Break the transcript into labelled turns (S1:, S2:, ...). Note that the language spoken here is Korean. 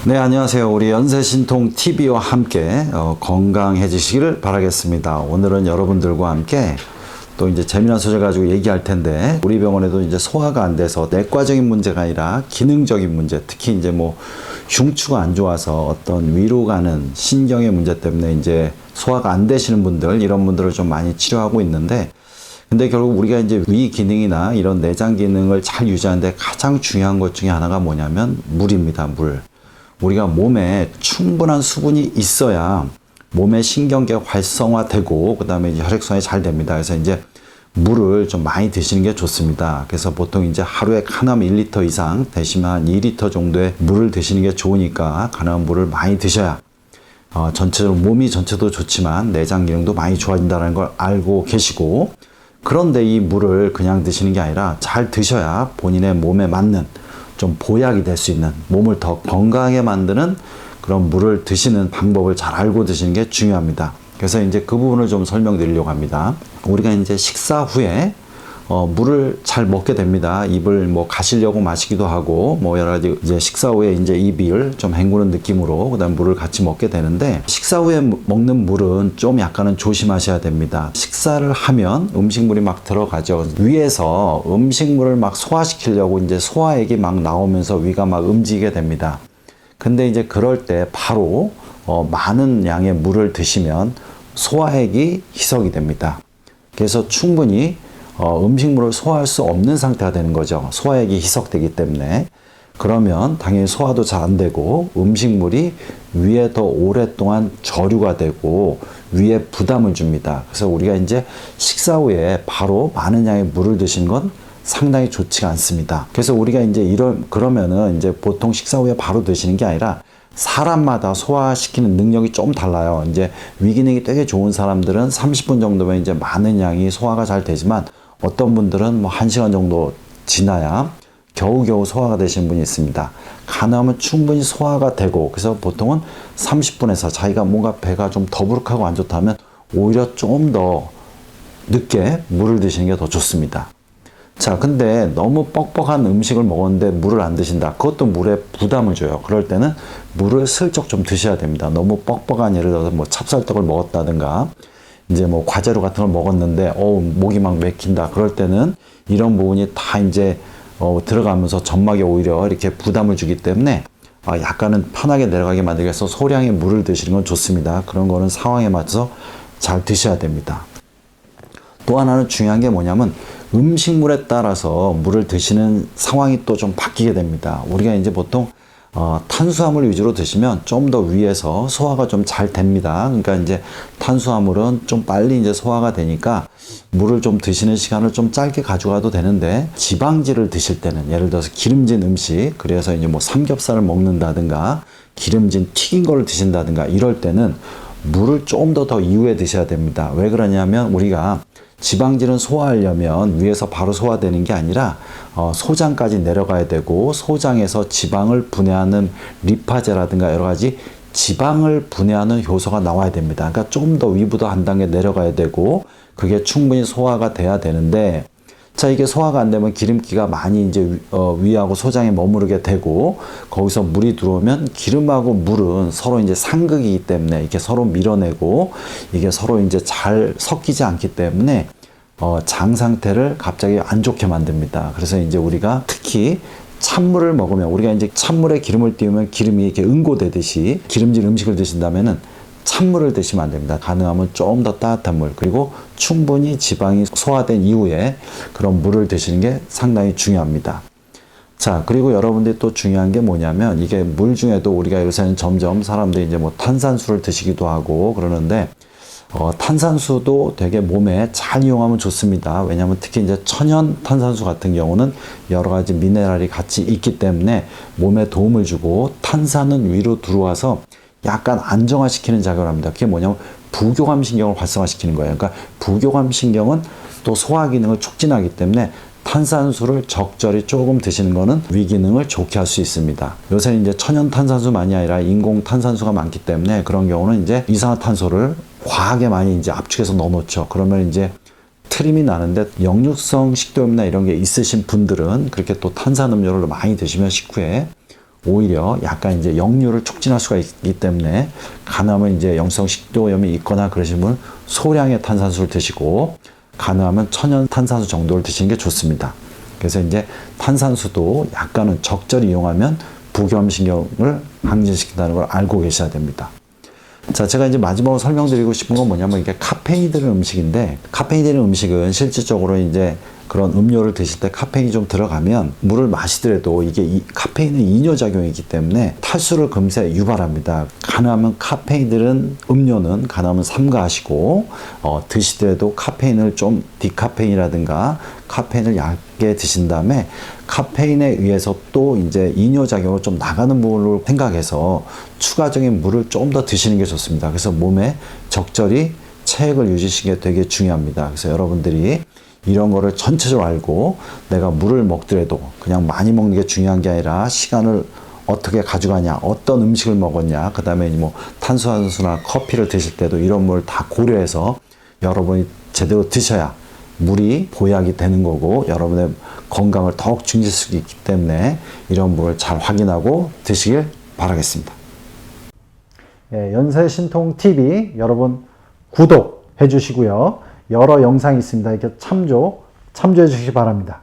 S1: 네, 안녕하세요. 우리 연세신통TV와 함께 건강해지시기를 바라겠습니다. 오늘은 여러분들과 함께 또 이제 재미난 소재 가지고 얘기할 텐데, 우리 병원에도 이제 소화가 안 돼서 내과적인 문제가 아니라 기능적인 문제, 특히 이제 뭐 흉추가 안 좋아서 어떤 위로 가는 신경의 문제 때문에 이제 소화가 안 되시는 분들, 이런 분들을 좀 많이 치료하고 있는데, 근데 결국 우리가 이제 위 기능이나 이런 내장 기능을 잘 유지하는데 가장 중요한 것 중에 하나가 뭐냐면 물입니다. 물. 우리가 몸에 충분한 수분이 있어야 몸의 신경계 활성화되고 그 다음에 이제 혈액순환이 잘 됩니다. 그래서 이제 물을 좀 많이 드시는 게 좋습니다. 그래서 보통 이제 하루에 가능하면 1리터 이상, 대신에 한 2리터 정도의 물을 드시는 게 좋으니까 가능한 물을 많이 드셔야 전체적으로 몸이 전체도 좋지만 내장 기능도 많이 좋아진다는 걸 알고 계시고, 그런데 이 물을 그냥 드시는 게 아니라 잘 드셔야 본인의 몸에 맞는 좀 보약이 될 수 있는, 몸을 더 건강하게 만드는 그런 물을 드시는 방법을 잘 알고 드시는 게 중요합니다. 그래서 이제 그 부분을 좀 설명드리려고 합니다. 우리가 이제 식사 후에 물을 잘 먹게 됩니다. 입을 뭐 가시려고 마시기도 하고 뭐 여러 가지 이제 식사 후에 이제 입을 좀 헹구는 느낌으로 그다음 물을 같이 먹게 되는데, 식사 후에 먹는 물은 좀 약간은 조심하셔야 됩니다. 식사를 하면 음식물이 막 들어가죠. 위에서 음식물을 막 소화시키려고 이제 소화액이 막 나오면서 위가 막 움직이게 됩니다. 근데 이제 그럴 때 바로 많은 양의 물을 드시면 소화액이 희석이 됩니다. 그래서 충분히 음식물을 소화할 수 없는 상태가 되는 거죠. 소화액이 희석되기 때문에. 그러면 당연히 소화도 잘 안 되고 음식물이 위에 더 오랫동안 저류가 되고 위에 부담을 줍니다. 그래서 우리가 이제 식사 후에 바로 많은 양의 물을 드시는 건 상당히 좋지가 않습니다. 그래서 우리가 이제 그러면은 이제 보통 식사 후에 바로 드시는 게 아니라 사람마다 소화시키는 능력이 좀 달라요. 이제 위기능이 되게 좋은 사람들은 30분 정도면 이제 많은 양이 소화가 잘 되지만, 어떤 분들은 뭐 1시간 정도 지나야 겨우겨우 소화가 되시는 분이 있습니다. 가능하면 충분히 소화가 되고, 그래서 보통은 30분에서 자기가 뭔가 배가 좀 더부룩하고 안 좋다면 오히려 좀 더 늦게 물을 드시는 게 더 좋습니다. 자, 근데 너무 뻑뻑한 음식을 먹었는데 물을 안 드신다. 그것도 물에 부담을 줘요. 그럴 때는 물을 슬쩍 좀 드셔야 됩니다. 너무 뻑뻑한, 예를 들어서 뭐 찹쌀떡을 먹었다든가 이제 뭐 과자류 같은 걸 먹었는데 목이 막 맥힌다. 그럴 때는 이런 부분이 다 이제 들어가면서 점막에 오히려 이렇게 부담을 주기 때문에 약간은 편하게 내려가게 만들기 위해서 소량의 물을 드시는 건 좋습니다. 그런 거는 상황에 맞춰서 잘 드셔야 됩니다. 또 하나는 중요한 게 뭐냐면, 음식물에 따라서 물을 드시는 상황이 또 좀 바뀌게 됩니다. 우리가 이제 보통 탄수화물 위주로 드시면 좀 더 위에서 소화가 좀 잘 됩니다. 그러니까 이제 탄수화물은 좀 빨리 이제 소화가 되니까 물을 좀 드시는 시간을 좀 짧게 가져가도 되는데, 지방질을 드실 때는, 예를 들어서 기름진 음식, 그래서 이제 뭐 삼겹살을 먹는다든가 기름진 튀긴 거를 드신다든가 이럴 때는 물을 좀 더 이후에 드셔야 됩니다. 왜 그러냐면, 우리가 지방질은 소화하려면 위에서 바로 소화되는 게 아니라 소장까지 내려가야 되고, 소장에서 지방을 분해하는 리파제라든가 여러 가지 지방을 분해하는 효소가 나와야 됩니다. 그러니까 좀 더 위보다 한 단계 내려가야 되고, 그게 충분히 소화가 돼야 되는데, 자, 이게 소화가 안 되면 기름기가 많이 이제 위하고 소장에 머무르게 되고, 거기서 물이 들어오면 기름하고 물은 서로 이제 상극이기 때문에 이렇게 서로 밀어내고 이게 서로 이제 잘 섞이지 않기 때문에 장 상태를 갑자기 안 좋게 만듭니다. 그래서 이제 우리가 특히 찬물을 먹으면, 우리가 이제 찬물에 기름을 띄우면 기름이 이렇게 응고되듯이 기름진 음식을 드신다면은 찬물을 드시면 안 됩니다. 가능하면 좀 더 따뜻한 물, 그리고 충분히 지방이 소화된 이후에 그런 물을 드시는 게 상당히 중요합니다. 자, 그리고 여러분들이 또 중요한 게 뭐냐면, 이게 물 중에도 우리가 요새는 점점 사람들이 이제 뭐 탄산수를 드시기도 하고 그러는데, 탄산수도 되게 몸에 잘 이용하면 좋습니다. 왜냐하면 특히 이제 천연 탄산수 같은 경우는 여러 가지 미네랄이 같이 있기 때문에 몸에 도움을 주고, 탄산은 위로 들어와서 약간 안정화시키는 작용을 합니다. 그게 뭐냐면 부교감 신경을 활성화시키는 거예요. 그러니까 부교감 신경은 또 소화 기능을 촉진하기 때문에 탄산수를 적절히 조금 드시는 거는 위 기능을 좋게 할 수 있습니다. 요새는 이제 천연 탄산수만이 아니라 인공 탄산수가 많기 때문에 그런 경우는 이제 이산화탄소를 과하게 많이 이제 압축해서 넣어놓죠. 그러면 이제 트림이 나는데, 역류성 식도염이나 이런 게 있으신 분들은 그렇게 또 탄산음료를 많이 드시면 식후에 오히려 약간 이제 역류를 촉진할 수가 있기 때문에 가능하면 이제 영성 식도염이 있거나 그러시면 소량의 탄산수를 드시고 가능하면 천연 탄산수 정도를 드시는 게 좋습니다. 그래서 이제 탄산수도 약간은 적절히 이용하면 부경신경을 항진시킨다는 걸 알고 계셔야 됩니다. 자, 제가 이제 마지막으로 설명드리고 싶은 건 뭐냐면 이게 카페인 들은 음식인데 카페인 들은 음식은 실질적으로 이제 그런 음료를 드실 때 카페인이 좀 들어가면 물을 마시더라도 이게 카페인은 이뇨작용이기 때문에 탈수를 금세 유발합니다. 가능하면 카페인 들은 음료는 가능하면 삼가하시고 드시더라도 카페인을 좀 디카페인이라든가 카페인을 얇게 드신 다음에 카페인에 의해서 또 이제 이뇨작용으로 좀 나가는 부분을 생각해서 추가적인 물을 좀 더 드시는 게 좋습니다. 그래서 몸에 적절히 체액을 유지시키는 게 되게 중요합니다. 그래서 여러분들이 이런 거를 전체적으로 알고 내가 물을 먹더라도 그냥 많이 먹는 게 중요한 게 아니라 시간을 어떻게 가져가냐, 어떤 음식을 먹었냐, 그 다음에 뭐 탄수화물이나 커피를 드실 때도 이런 물 다 고려해서 여러분이 제대로 드셔야 물이 보약이 되는 거고 여러분의 건강을 더욱 중시할 수 있기 때문에 이런 물을 잘 확인하고 드시길 바라겠습니다.
S2: 예, 연세신통TV 여러분 구독해 주시고요. 여러 영상이 있습니다. 이렇게 참조해 주시기 바랍니다.